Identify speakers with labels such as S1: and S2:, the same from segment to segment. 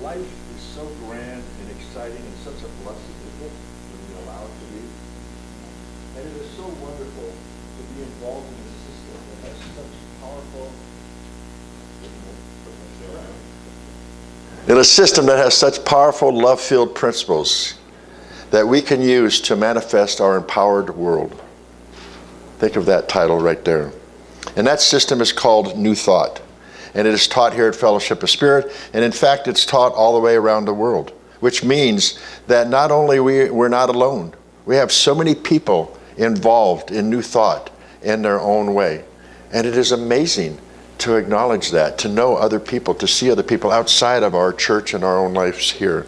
S1: life is so grand and exciting and such a blessing, isn't it, when we allow it to be? And it is so wonderful to be involved in a system that has such powerful... In a system that has such powerful, love-filled principles that we can use to manifest our empowered world. Think of that title right there. And that system is called New Thought. And it is taught here at Fellowship of Spirit, and in fact it's taught all the way around the world, which means that not only we're not alone, we have so many people involved in New Thought in their own way. And it is amazing to acknowledge that, to know other people, to see other people outside of our church and our own lives here.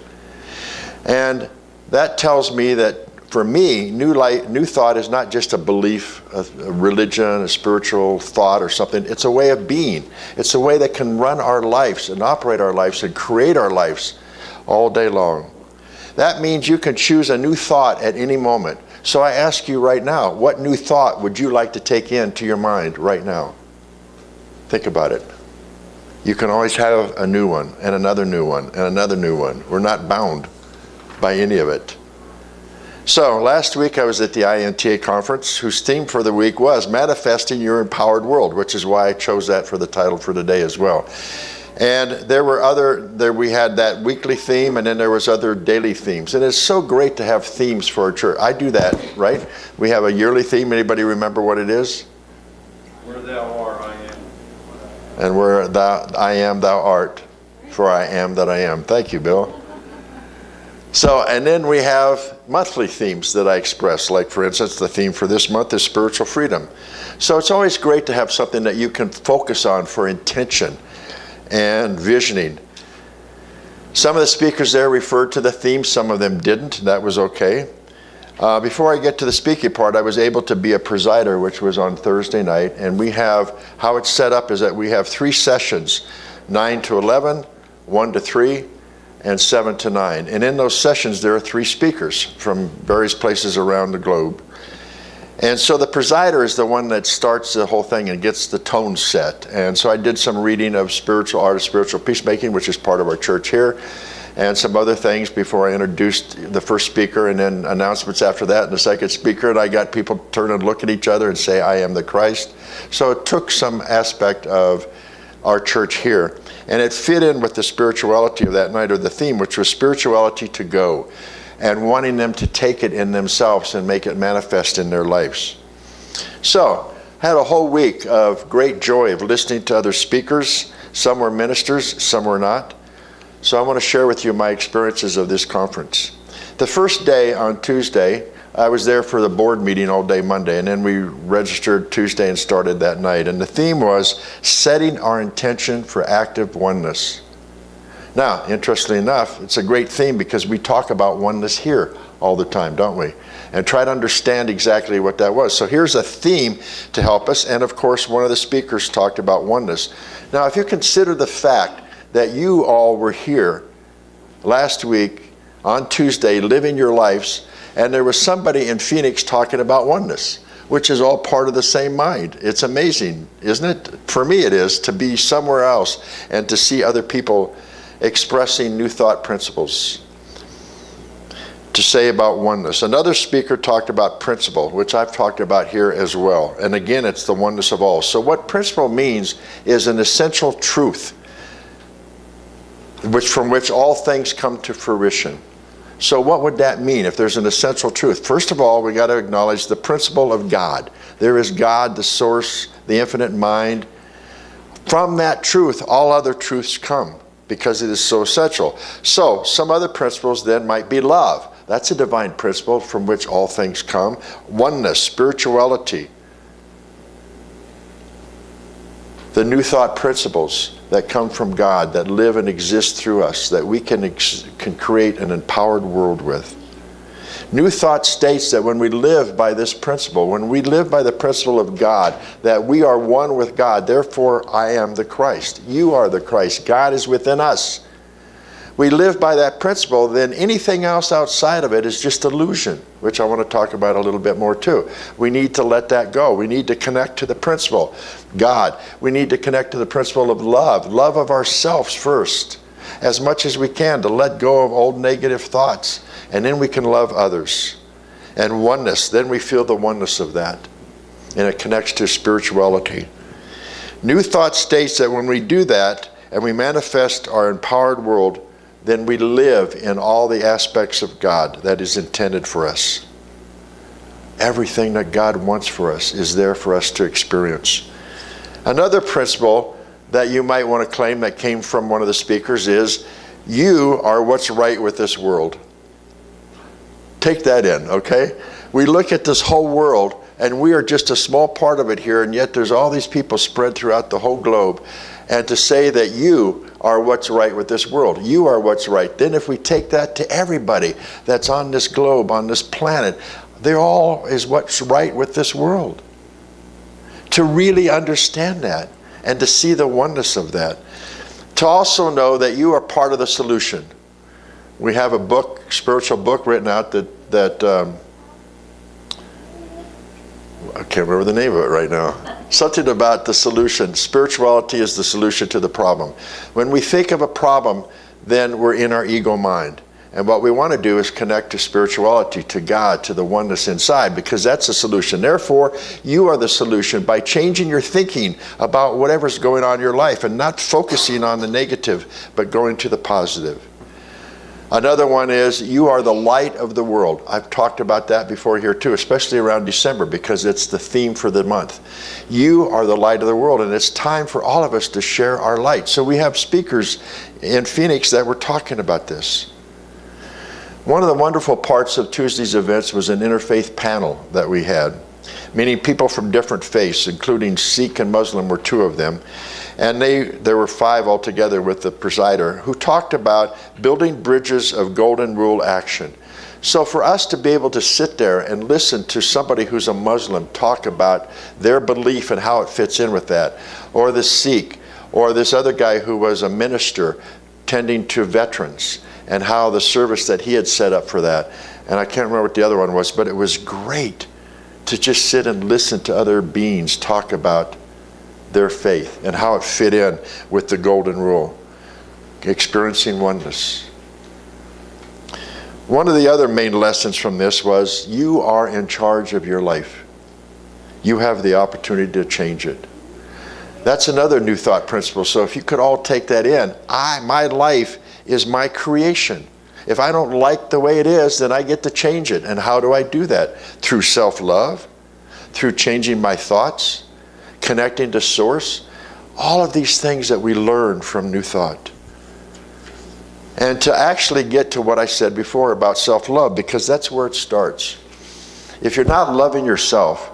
S1: And that tells me that for me, New Thought is not just a belief, a religion, a spiritual thought or something. It's a way of being. It's a way that can run our lives and operate our lives and create our lives all day long. That means you can choose a new thought at any moment. So I ask you right now, what new thought would you like to take into your mind right now? Think about it. You can always have a new one and another new one and another new one. We're not bound by any of it. So last week I was at the INTA conference, whose theme for the week was Manifesting Your Empowered World, which is why I chose that for the title for today as well. And there were we had that weekly theme, and then there was other daily themes. And it's so great to have themes for our church. I do that, right? We have a yearly theme. Anybody remember what it is?
S2: Where thou art, I am.
S1: And where I am, thou art, for I am that I am. Thank you, Bill. So, and then we have monthly themes that I express, like for instance, the theme for this month is spiritual freedom. So it's always great to have something that you can focus on for intention and visioning. Some of the speakers there referred to the theme, some of them didn't. That was okay. Before I get to the speaking part, I was able to be a presider, which was on Thursday night, and we have, how it's set up is that we have 3 sessions, 9 to 11, 1 to 3, and 7 to 9. And in those sessions, there are 3 speakers from various places around the globe. And so the presider is the one that starts the whole thing and gets the tone set. And so I did some reading of Spiritual Art of Spiritual Peacemaking, which is part of our church here, and some other things before I introduced the first speaker, and then announcements after that, and the second speaker, and I got people turn and look at each other and say, I am the Christ. So it took some aspect of our church here. And it fit in with the spirituality of that night, or the theme, which was spirituality to go, and wanting them to take it in themselves and make it manifest in their lives. So, had a whole week of great joy of listening to other speakers. Some were ministers, some were not. So I want to share with you my experiences of this conference. The first day on Tuesday, I was there for the board meeting all day Monday, and then we registered Tuesday and started that night. And the theme was setting our intention for active oneness. Now, interestingly enough, it's a great theme because we talk about oneness here all the time, don't we? And try to understand exactly what that was. So here's a theme to help us, and of course one of the speakers talked about oneness. Now, if you consider the fact that you all were here last week on Tuesday living your lives, and there was somebody in Phoenix talking about oneness, which is all part of the same mind. It's amazing, isn't it? For me it is, to be somewhere else and to see other people expressing new thought principles to say about oneness. Another speaker talked about principle, which I've talked about here as well. And again, it's the oneness of all. So what principle means is an essential truth from which all things come to fruition. So what would that mean if there's an essential truth? First of all, we got to acknowledge the principle of God. There is God, the source, the infinite mind. From that truth, all other truths come because it is so essential. So some other principles then might be love. That's a divine principle from which all things come. Oneness, spirituality. The new thought principles that come from God, that live and exist through us, that we can create an empowered world with. New Thought states that when we live by this principle, when we live by the principle of God, that we are one with God, therefore I am the Christ. You are the Christ. God is within us. We live by that principle, then anything else outside of it is just illusion, which I want to talk about a little bit more too. We need to let that go. We need to connect to the principle, God. We need to connect to the principle of love of ourselves first. as much as we can to let go of old negative thoughts. And then we can love others. And oneness, then we feel the oneness of that. And it connects to spirituality. New Thought states that when we do that and we manifest our empowered world, then we live in all the aspects of God that is intended for us. Everything that God wants for us is there for us to experience. Another principle that you might want to claim that came from one of the speakers is, you are what's right with this world. Take that in, okay? We look at this whole world and we are just a small part of it here, and yet there's all these people spread throughout the whole globe. And to say that you are what's right with this world, you are what's right, then if we take that to everybody that's on this globe, on this planet, they're all is what's right with this world. To really understand that and to see the oneness of that. To also know that you are part of the solution. We have a book, spiritual book written out that I can't remember the name of it right now. Something about the solution. Spirituality is the solution to the problem. When we think of a problem, then we're in our ego mind. And what we want to do is connect to spirituality, to God, to the oneness inside, because that's the solution. Therefore, you are the solution by changing your thinking about whatever's going on in your life and not focusing on the negative, but going to the positive. Another one is, you are the light of the world. I've talked about that before here too, especially around December, because it's the theme for the month. You are the light of the world, and it's time for all of us to share our light. So we have speakers in Phoenix that were talking about this. One of the wonderful parts of Tuesday's events was an interfaith panel that we had, meaning people from different faiths, including Sikh and Muslim were two of them. And there were 5 altogether with the presider, who talked about building bridges of golden rule action. So for us to be able to sit there and listen to somebody who's a Muslim talk about their belief and how it fits in with that, or the Sikh, or this other guy who was a minister tending to veterans, and how the service that he had set up for that. And I can't remember what the other one was, but it was great to just sit and listen to other beings talk about their faith and how it fit in with the golden rule. Experiencing oneness. One of the other main lessons from this was, you are in charge of your life. You have the opportunity to change it. That's another New Thought principle. So if you could all take that in, my life is my creation. If I don't like the way it is, then I get to change it. And how do I do that? Through self-love, through changing my thoughts, connecting to source, all of these things that we learn from New Thought. And to actually get to what I said before about self-love, because that's where it starts. If you're not loving yourself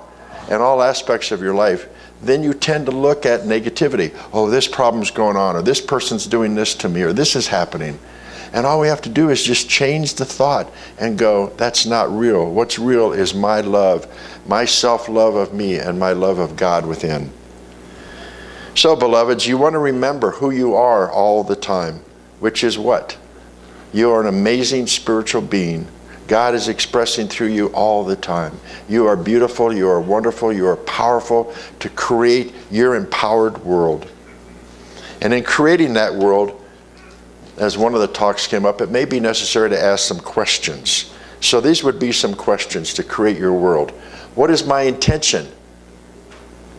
S1: and all aspects of your life, then you tend to look at negativity. Oh, this problem's going on, or this person's doing this to me, or this is happening. And all we have to do is just change the thought and go, that's not real. What's real is my love, my self-love of me, and my love of God within. So, beloveds, you want to remember who you are all the time, which is what? You are an amazing spiritual being. God is expressing through you all the time. You are beautiful, you are wonderful, you are powerful to create your empowered world. And in creating that world, as one of the talks came up, it may be necessary to ask some questions. So these would be some questions to create your world. What is my intention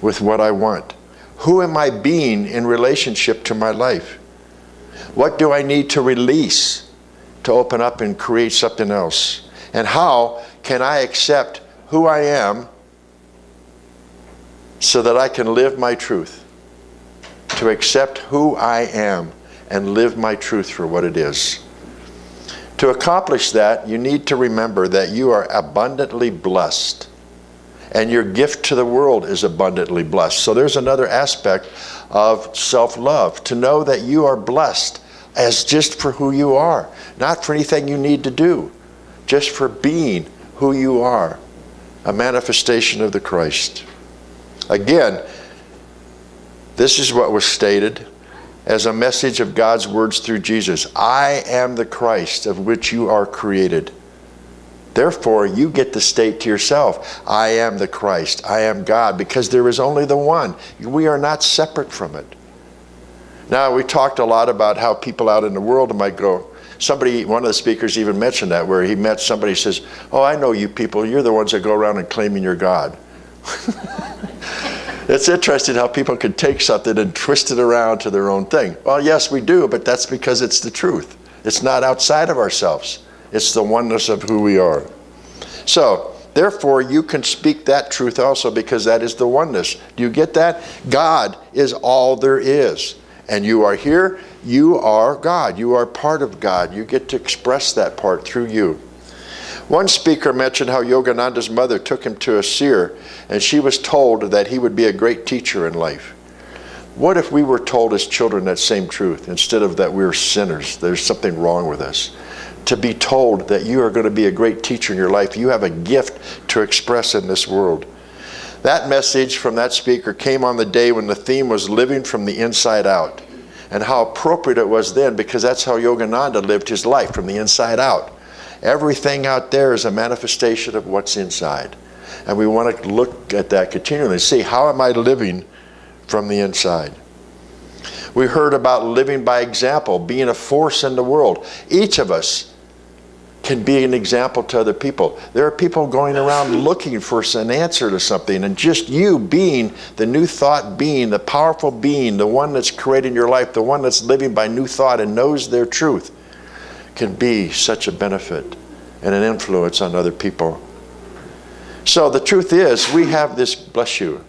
S1: with what I want? Who am I being in relationship to my life? What do I need to release to open up and create something else? And how can I accept who I am so that I can live my truth? To accept who I am and live my truth for what it is. To accomplish that, you need to remember that you are abundantly blessed. And your gift to the world is abundantly blessed. So there's another aspect of self-love. To know that you are blessed as just for who you are. Not for anything you need to do. Just for being who you are. A manifestation of the Christ. Again, this is what was stated as a message of God's words through Jesus. I am the Christ of which you are created. Therefore, you get to state to yourself, I am the Christ, I am God, because there is only the one. We are not separate from it. Now, we talked a lot about how people out in the world might go. One of the speakers even mentioned that, where he met somebody who says, oh, I know you people. You're the ones that go around and claiming you're God. It's interesting how people can take something and twist it around to their own thing. Well, yes, we do, but that's because it's the truth. It's not outside of ourselves. It's the oneness of who we are. So, therefore, you can speak that truth also, because that is the oneness. Do you get that? God is all there is. And you are here, you are God. You are part of God. You get to express that part through you. One speaker mentioned how Yogananda's mother took him to a seer, and she was told that he would be a great teacher in life. What if we were told as children that same truth, instead of that we're sinners, there's something wrong with us? To be told that you are going to be a great teacher in your life, you have a gift to express in this world. That message from that speaker came on the day when the theme was living from the inside out. And how appropriate it was then, because that's how Yogananda lived his life, from the inside out. Everything out there is a manifestation of what's inside. And we want to look at that continually and see, how am I living from the inside? We heard about living by example, being a force in the world. Each of us can be an example to other people. There are people going around looking for an answer to something, and just you being the new thought being, the powerful being, the one that's creating your life, the one that's living by new thought and knows their truth, can be such a benefit and an influence on other people. So the truth is, we have this, bless you,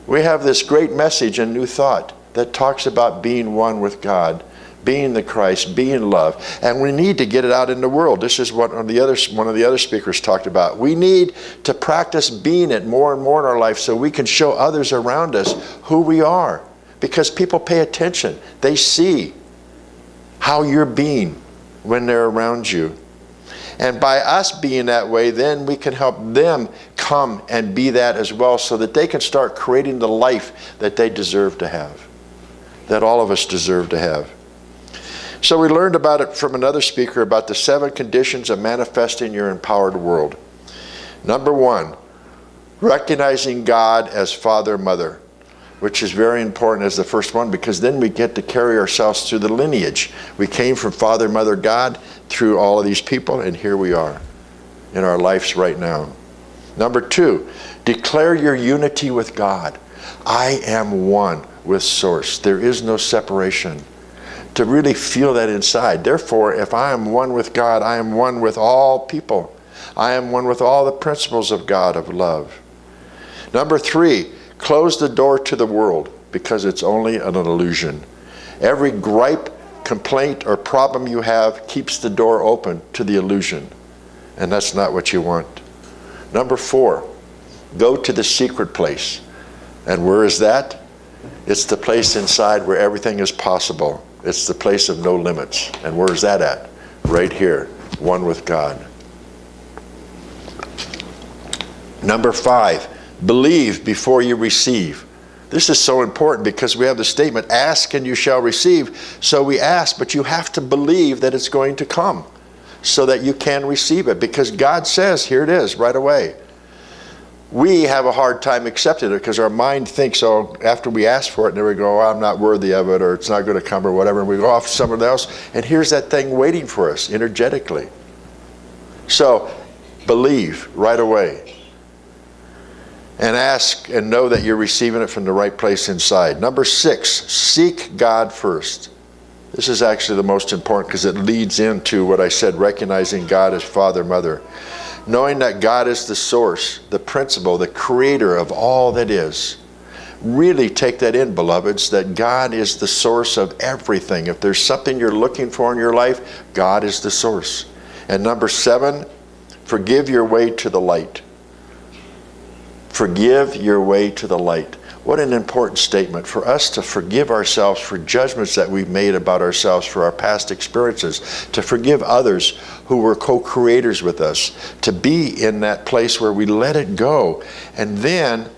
S1: we have this great message and new thought that talks about being one with God, being the Christ, being love, and we need to get it out in the world. This is what one of the other speakers talked about. We need to practice being it more and more in our life, so we can show others around us who we are, because people pay attention. They see how you're being when they're around you. And by us being that way, then we can help them come and be that as well, so that they can start creating the life that they deserve to have, that all of us deserve to have. So we learned about it from another speaker, about the 7 conditions of manifesting your empowered world. Number 1, recognizing God as Father, Mother, which is very important as the first one, because then we get to carry ourselves through the lineage. We came from Father, Mother, God, through all of these people, and here we are in our lives right now. Number 2, declare your unity with God. I am one with Source. There is no separation. To really feel that inside. Therefore, if I am one with God, I am one with all people. I am one with all the principles of God, of love. Number 3, close the door to the world, because it's only an illusion. Every gripe, complaint, or problem you have keeps the door open to the illusion. And that's not what you want. Number 4, go to the secret place. And where is that? It's the place inside where everything is possible. It's the place of no limits. And where's that at? Right here, one with God. Number 5, believe before you receive. This is so important, because we have the statement, ask and you shall receive. So we ask, but you have to believe that it's going to come so that you can receive it, because God says, here it is, right away. We have a hard time accepting it, because our mind thinks, oh, after we ask for it, and then we go, oh, I'm not worthy of it, or it's not going to come, or whatever, and we go off to someone else, and here's that thing waiting for us energetically. So, believe right away. And ask and know that you're receiving it from the right place inside. Number 6, seek God first. This is actually the most important, because it leads into what I said, recognizing God as Father, Mother. Knowing that God is the source, the principle, the creator of all that is. Really take that in, beloveds, that God is the source of everything. If there's something you're looking for in your life, God is the source. And number 7, forgive your way to the light. Forgive your way to the light. What an important statement, for us to forgive ourselves for judgments that we've made about ourselves, for our past experiences, to forgive others who were co-creators with us, to be in that place where we let it go. And then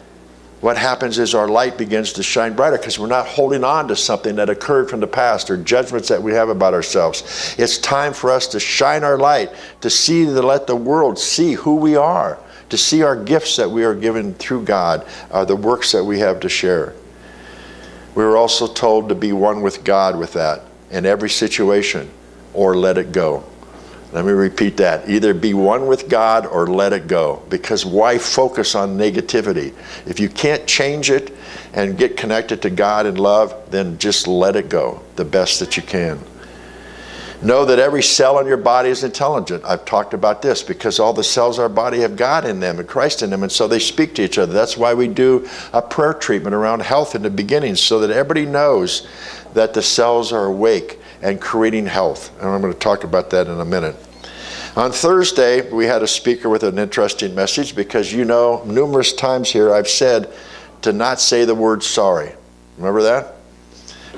S1: what happens is our light begins to shine brighter, because we're not holding on to something that occurred from the past or judgments that we have about ourselves. It's time for us to shine our light, to see, to let the world see who we are, to see our gifts that we are given through God, the works that we have to share. We were also told to be one with God with that in every situation, or let it go. Let me repeat that. Either be one with God or let it go. Because why focus on negativity? If you can't change it and get connected to God and love, then just let it go the best that you can. Know that every cell in your body is intelligent. I've talked about this because all the cells in our body have God in them and Christ in them, and so they speak to each other. That's why we do a prayer treatment around health in the beginning, so that everybody knows that the cells are awake and creating health. And I'm going to talk about that in a minute. On Thursday, we had a speaker with an interesting message because, you know, numerous times here I've said to not say the word sorry. Remember that?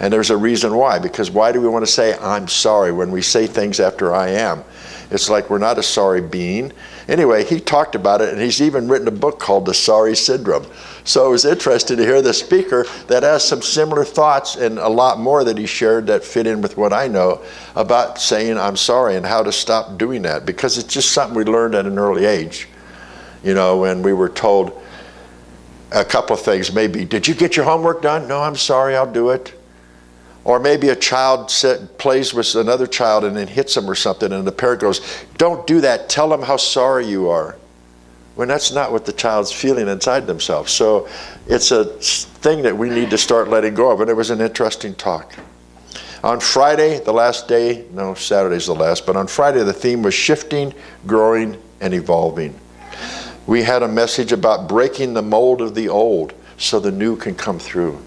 S1: And there's a reason why. Because why do we want to say I'm sorry when we say things after I am? It's like we're not a sorry being. Anyway, he talked about it, and he's even written a book called The Sorry Syndrome. So it was interesting to hear the speaker that has some similar thoughts and a lot more that he shared that fit in with what I know about saying I'm sorry and how to stop doing that. Because it's just something we learned at an early age. You know, when we were told a couple of things, maybe, did you get your homework done? No, I'm sorry, I'll do it. Or maybe a child plays with another child and then hits them or something, and the parent goes, don't do that, tell them how sorry you are. When that's not what the child's feeling inside themselves. So it's a thing that we need to start letting go of, and it was an interesting talk. On Friday, the last day, no, Saturday's the last, but on Friday the theme was shifting, growing, and evolving. We had a message about breaking the mold of the old so the new can come through.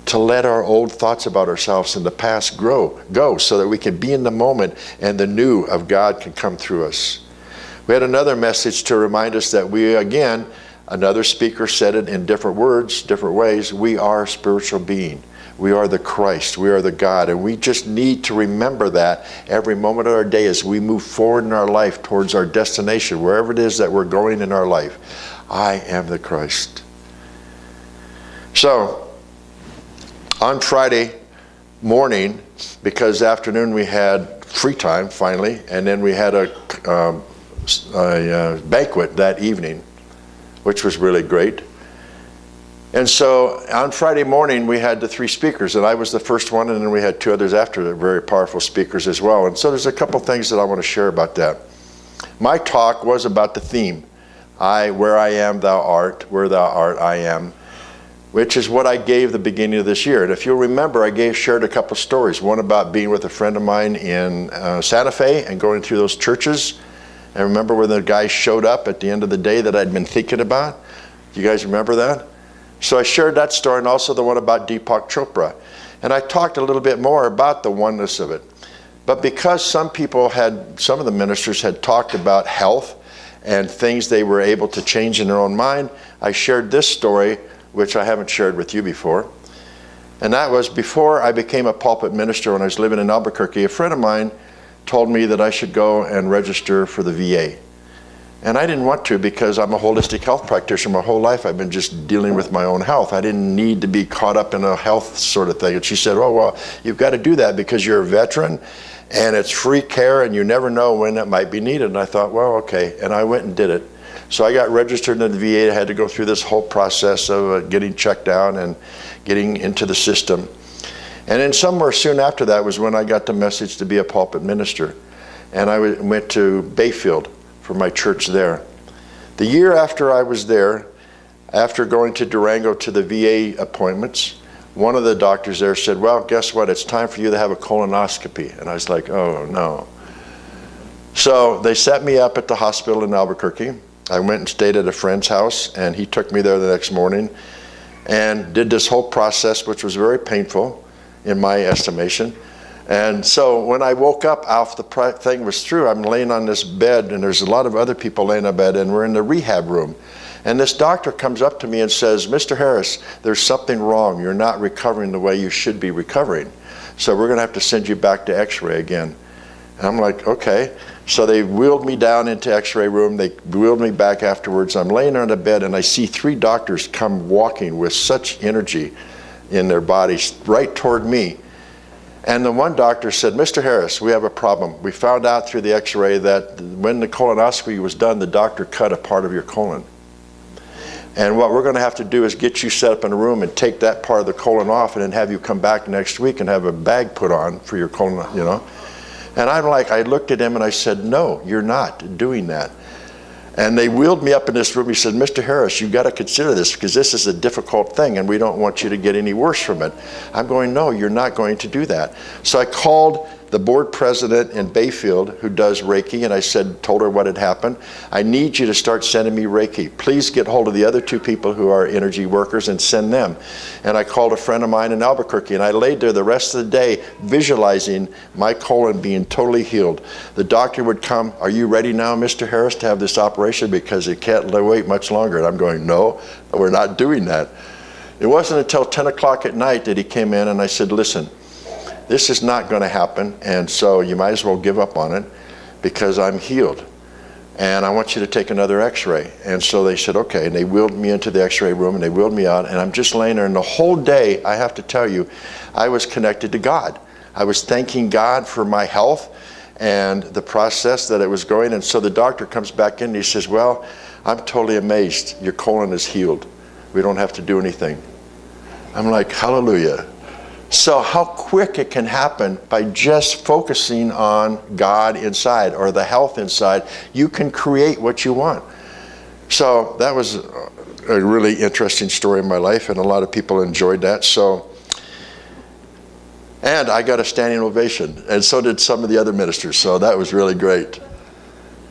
S1: To let our old thoughts about ourselves in the past go so that we can be in the moment and the new of God can come through us. We had another message to remind us that we, again, another speaker said it in different words, different ways, we are a spiritual being. We are the Christ, we are the God, and we just need to remember that every moment of our day as we move forward in our life towards our destination, wherever it is that we're going in our life. I am the Christ. So, on Friday morning, because afternoon we had free time finally, and then we had a banquet that evening, which was really great. And so on Friday morning we had the 3 speakers, and I was the first one, and then we had 2 others after that, very powerful speakers as well. And so there's a couple things that I want to share about that. My talk was about the theme, where I am, thou art, where thou art, I am, which is what I gave the beginning of this year. And if you'll remember, I shared a couple stories. One about being with a friend of mine in Santa Fe and going through those churches. And remember when the guy showed up at the end of the day that I'd been thinking about? Do you guys remember that? So I shared that story, and also the one about Deepak Chopra. And I talked a little bit more about the oneness of it. But because some of the ministers had talked about health and things they were able to change in their own mind, I shared this story, which I haven't shared with you before. And that was before I became a pulpit minister when I was living in Albuquerque, a friend of mine told me that I should go and register for the VA. And I didn't want to because I'm a holistic health practitioner. My whole life I've been just dealing with my own health. I didn't need to be caught up in a health sort of thing. And she said, oh, well, you've got to do that because you're a veteran and it's free care and you never know when it might be needed. And I thought, well, okay. And I went and did it. So I got registered in the VA. I had to go through this whole process of getting checked out and getting into the system. And then somewhere soon after that was when I got the message to be a pulpit minister. And I went to Bayfield for my church there. The year after I was there, after going to Durango to the VA appointments, one of the doctors there said, well, guess what? It's time for you to have a colonoscopy. And I was like, oh, no. So they set me up at the hospital in Albuquerque. I went and stayed at a friend's house, and he took me there the next morning and did this whole process, which was very painful in my estimation. And so when I woke up after the thing was through, I'm laying on this bed, and there's a lot of other people laying on bed, and we're in the rehab room. And this doctor comes up to me and says, Mr. Harris, there's something wrong. You're not recovering the way you should be recovering. So we're going to have to send you back to x-ray again. And I'm like, okay. So they wheeled me down into x-ray room. They wheeled me back afterwards. I'm laying on the bed, and I see 3 doctors come walking with such energy in their bodies right toward me. And the one doctor said, Mr. Harris, we have a problem. We found out through the x-ray that when the colonoscopy was done, the doctor cut a part of your colon. And what we're going to have to do is get you set up in a room and take that part of the colon off and then have you come back next week and have a bag put on for your colon, you know. And I looked at him and I said, no, you're not doing that. And they wheeled me up in this room. He said, Mr. Harris, you've got to consider this because this is a difficult thing and we don't want you to get any worse from it. I'm going, no, you're not going to do that. So I called the board president in Bayfield who does Reiki, and I told her what had happened. I need you to start sending me Reiki. Please get hold of the other 2 people who are energy workers and send them. And I called a friend of mine in Albuquerque, and I laid there the rest of the day visualizing my colon being totally healed. The doctor would come, are you ready now, Mr. Harris, to have this operation because it can't wait much longer? And I'm going, no, we're not doing that. It wasn't until 10 o'clock at night that he came in and I said, listen, this is not going to happen, and so you might as well give up on it because I'm healed. And I want you to take another x-ray. And so they said, okay. And they wheeled me into the x-ray room and they wheeled me out, and I'm just laying there. And the whole day, I have to tell you, I was connected to God. I was thanking God for my health and the process that it was going. And so the doctor comes back in and he says, well, I'm totally amazed. Your colon is healed. We don't have to do anything. I'm like, hallelujah. So how quick it can happen by just focusing on God inside or the health inside. You can create what you want. So that was a really interesting story in my life, and a lot of people enjoyed that. And I got a standing ovation, and so did some of the other ministers. So that was really great.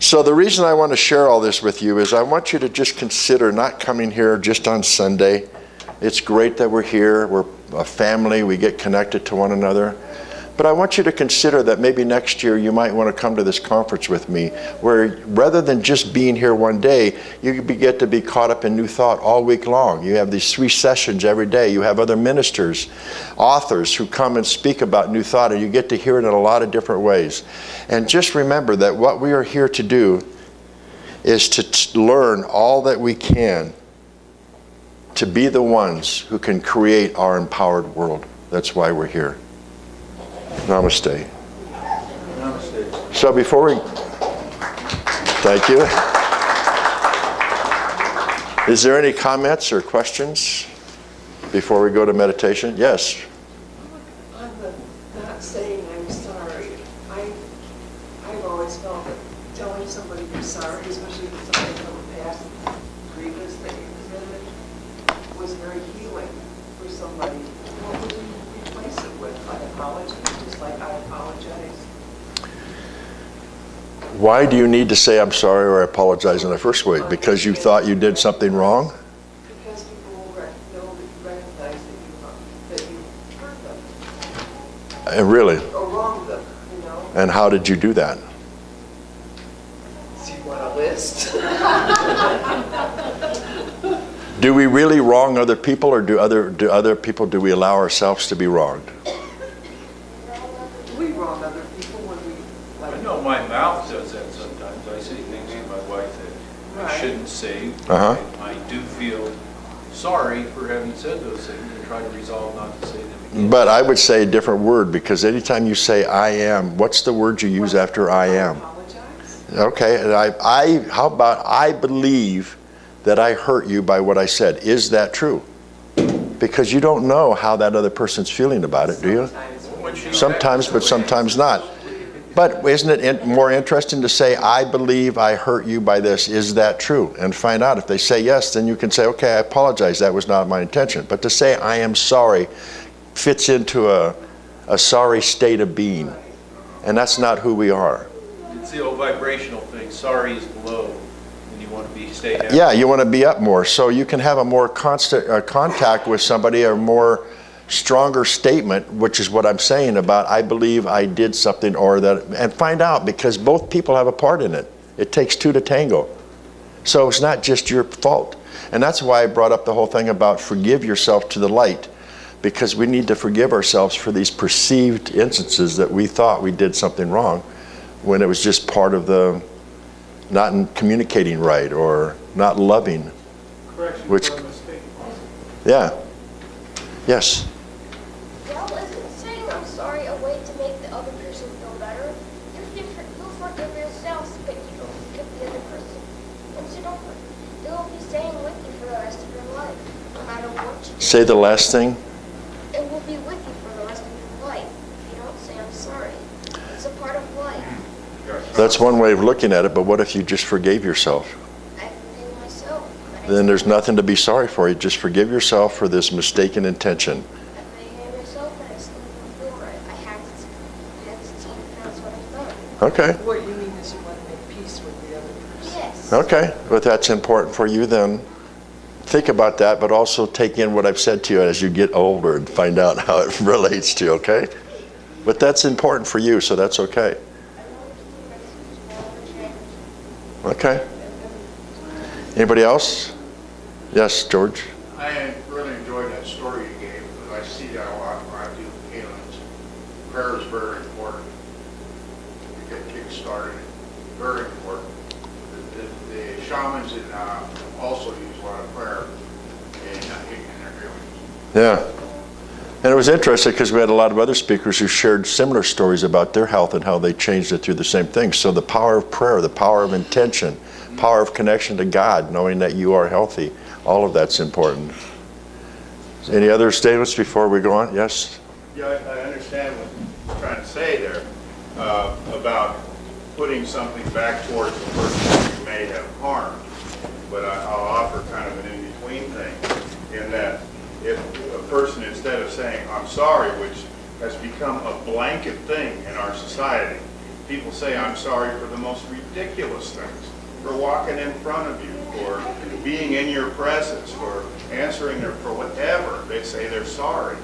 S1: So the reason I want to share all this with you is I want you to just consider not coming here just on Sunday. It's great that we're here. We're a family. We get connected to one another. But I want you to consider that maybe next year you might want to come to this conference with me, where rather than just being here one day, you get to be caught up in new thought all week long. You have these 3 sessions every day. You have other ministers, authors who come and speak about new thought, and you get to hear it in a lot of different ways. And just remember that what we are here to do is to learn all that we can to be the ones who can create our empowered world. That's why we're here. Namaste.
S2: Namaste.
S1: So before we... Thank you. Is there any comments or questions before we go to meditation? Yes.
S3: On the not saying I'm sorry, I've always felt that telling somebody you're sorry, especially if it's something from a past grievance that you committed, was very healing for somebody. What would you replace it with? An apology, just like I apologize.
S1: Why do you need to say I'm sorry or I apologize in the first way? Because you thought you did something wrong?
S3: Because people will recognize that you hurt them
S1: Really?
S3: or wronged them, you know.
S1: And how did you do that?
S3: Do you want a list?
S1: Do we really wrong other people, or do we allow ourselves to be wronged?
S3: We wrong other people when we
S2: I know my mouth does that sometimes. I say things to my wife that I
S3: Right.
S2: shouldn't say.
S1: Uh-huh.
S2: And I do feel sorry for having said those things and try to resolve not to say them again.
S1: But I would say a different word, because anytime you say I am, what's the word you use after I am?
S3: apologize.
S1: Okay, and how about I believe that I hurt you by what I said? Is that true? Because you don't know how that other person's feeling about it, do you? Sometimes, but sometimes not. But isn't it more interesting to say, I believe I hurt you by this? Is that true? And find out. If they say yes, then you can say, okay, I apologize. That was not my intention. But to say I am sorry fits into a sorry state of being. And that's not who we are.
S2: It's the old vibrational thing. Sorry is below, and you want to stay happy.
S1: Yeah, you want to be up more. So you can have a more constant contact with somebody, a more stronger statement, which is what I'm saying about I believe I did something, or that, and find out, because both people have a part in it. It takes 2 to tango. So it's not just your fault. And that's why I brought up the whole thing about forgive yourself to the light, because we need to forgive ourselves for these perceived instances that we thought we did something wrong when it was just part of the not communicating right or not loving.
S2: Correction
S1: Which-
S2: for a mistake.
S1: Yeah. Yes.
S4: Well, isn't saying I'm sorry a way to make the other person feel better? You'll forgive yourself, but you don't forgive the other person. And so they'll be staying with you for the rest of
S1: Say the last thing.
S4: It will be with you for the rest of your life if you don't say I'm sorry. It's a part of life.
S1: That's one way of looking at it, but what if you just forgave yourself?
S4: I forgive myself. But
S1: Then there's nothing to be sorry for. You just forgive yourself for this mistaken intention.
S4: I forgive myself, but I still don't feel right. I had to see if that's what I've done.
S1: Okay.
S3: What you mean is you want to make peace with the other person.
S4: Yes.
S1: Okay. But that's important for you then. Think about that, but also take in what I've said to you as you get older and find out how it relates to you, okay? But that's important for you, so that's okay. Okay. Anybody else? Yes, George?
S5: I really enjoyed that story you gave, because I see that a lot when I do healings. Prayer is very important to get kick-started. Very important. The shamans also use a lot of prayer in their healings.
S1: Yeah. And it was interesting because we had a lot of other speakers who shared similar stories about their health and how they changed it through the same thing. So the power of prayer, the power of intention, power of connection to God, knowing that you are healthy, all of that's important. Any other statements before we go on? Yes?
S5: Yeah, I understand what you're trying to say there about putting something back towards the person you may have harmed. But I'll offer kind of an in-between thing in that if a person, instead of saying, I'm sorry, which has become a blanket thing in our society, people say, I'm sorry for the most ridiculous things, for walking in front of you, for being in your presence, for answering their, for whatever. They say they're sorry.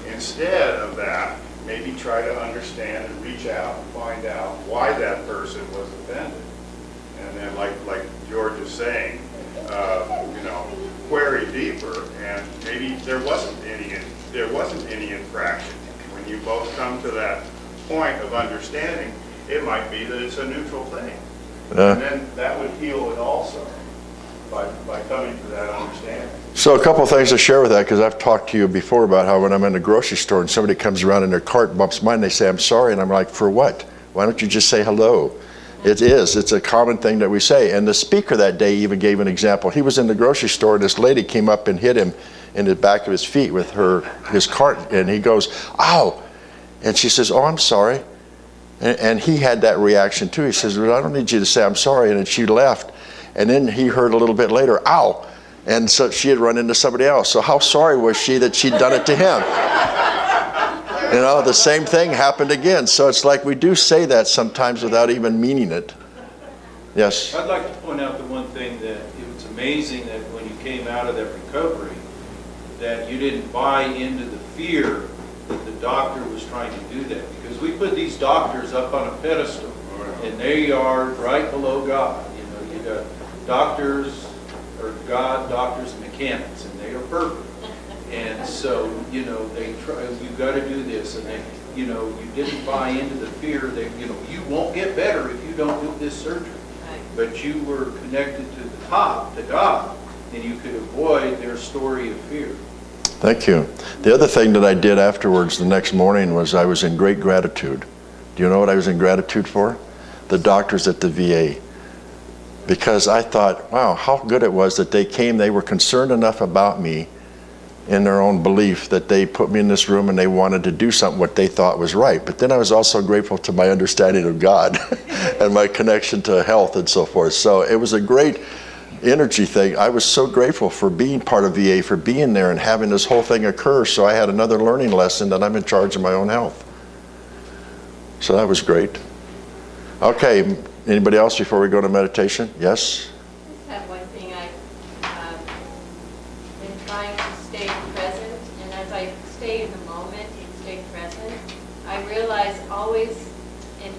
S5: Instead of that, maybe try to understand and reach out and find out why that person was offended. And then like George is saying, query deeper, and maybe there wasn't any infraction. When you both come to that point of understanding, it might be that it's a neutral thing. And then that would heal it also by coming to that understanding.
S1: So a couple of things to share with that, because I've talked to you before about how when I'm in the grocery store and somebody comes around in their cart and bumps mine, they say, I'm sorry, and I'm like, for what? Why don't you just say hello? It's a common thing that we say. And the speaker that day even gave an example. He was in the grocery store and this lady came up and hit him in the back of his feet with his cart, and he goes, ow! And she says, oh, I'm sorry. And he had that reaction too. He says, well, I don't need you to say I'm sorry. And then she left. And then he heard a little bit later, ow! And so she had run into somebody else. So how sorry was she that she'd done it to him? The same thing happened again. So it's like we do say that sometimes without even meaning it. Yes?
S2: I'd like to point out the one thing that it was amazing that when you came out of that recovery, that you didn't buy into the fear that the doctor was trying to do that. Because we put these doctors up on a pedestal, and they are right below God. You got doctors, or God, doctors, and mechanics, and they are perfect. And so, they try, you've got to do this, and they, you didn't buy into the fear that, you won't get better if you don't do this surgery. But you were connected to the top, to God, and you could avoid their story of fear.
S1: Thank you. The other thing that I did afterwards the next morning was I was in great gratitude. Do you know what I was in gratitude for? The doctors at the VA. Because I thought, wow, how good it was that they came. They were concerned enough about me in their own belief that they put me in this room and they wanted to do something what they thought was right. But then I was also grateful to my understanding of God and my connection to health and so forth. So it was a great energy thing. I was so grateful for being part of VA, for being there and having this whole thing occur. So I had another learning lesson that I'm in charge of my own health. So that was great. Okay, anybody else before we go to meditation? Yes?
S6: I have one thing. I've been trying to stay present, and as I stay in the moment and stay present, I realize always, and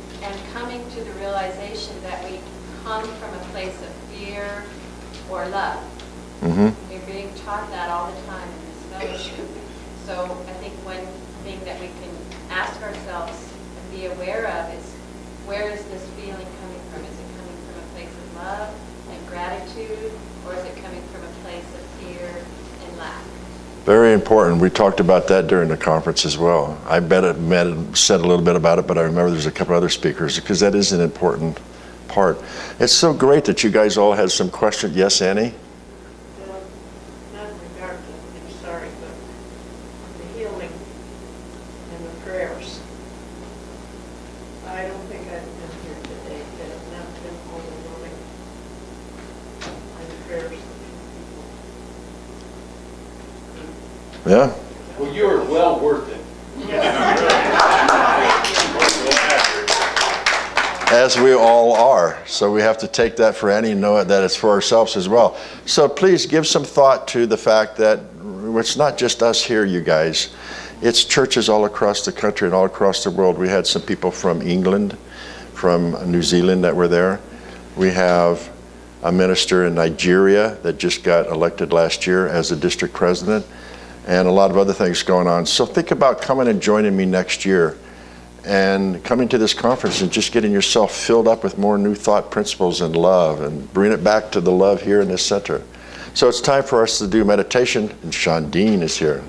S6: coming to the realization that we come from a place of fear or love.
S1: Mm-hmm.
S6: We're being taught that all the time in this fellowship. So I think one thing that we can ask ourselves and be aware of is, where is this feeling coming from? Is it coming from a place of love and gratitude, or is it coming from a place of fear and lack?
S1: Very important. We talked about that during the conference as well. I said a little bit about it, but I remember there's a couple other speakers because that is an important part. It's so great that you guys all had some questions. Yes, Annie?
S3: Not in regard to, I'm sorry, but
S1: Yeah?
S2: Well, you are well worth it.
S1: As we all are. So we have to take that for any and know that it's for ourselves as well. So please give some thought to the fact that it's not just us here, you guys. It's churches all across the country and all across the world. We had some people from England, from New Zealand that were there. We have a minister in Nigeria that just got elected last year as a district president, and a lot of other things going on. So think about coming and joining me next year and coming to this conference and just getting yourself filled up with more new thought principles and love, and bring it back to the love here in this center. So it's time for us to do meditation, and Sean Dean is here.